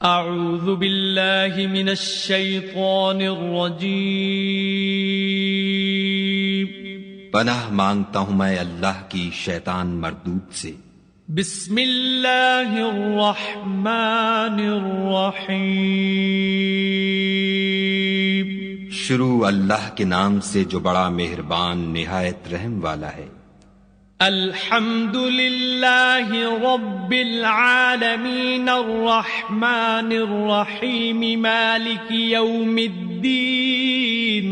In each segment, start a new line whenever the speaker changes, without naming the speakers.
اعوذ باللہ من الشیطان الرجیم
پناہ مانگتا ہوں میں اللہ کی شیطان مردود سے۔
بسم اللہ الرحمن الرحیم
شروع اللہ کے نام سے جو بڑا مہربان نہایت رحم والا ہے۔
الحمد للہ رب العالمین الرحمن الرحیم مالک یوم الدین۔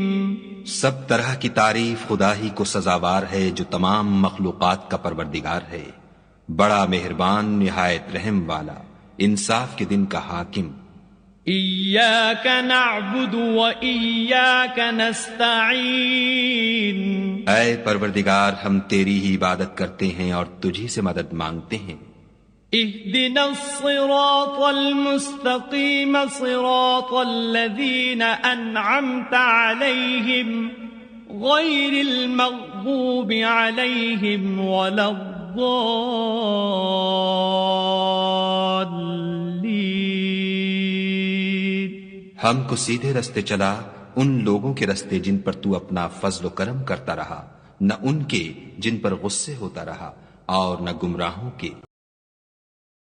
سب طرح کی تعریف خدا ہی کو سزاوار ہے جو تمام مخلوقات کا پروردگار ہے، بڑا مہربان نہایت رحم والا، انصاف کے دن کا حاکم۔
ایاک نعبد و ایاک نستعین۔
اے پروردگار ہم تیری ہی عبادت کرتے ہیں اور تجھی سے مدد مانگتے ہیں۔
اہدنا الصراط المستقیم صراط الذین انعمت علیہم غیر المغضوب علیہم ولا الضالین۔
ہم کو سیدھے رستے چلا، ان لوگوں کے رستے جن پر تو اپنا فضل و کرم کرتا رہا، نہ ان کے جن پر غصے ہوتا رہا، اور نہ گمراہوں کے۔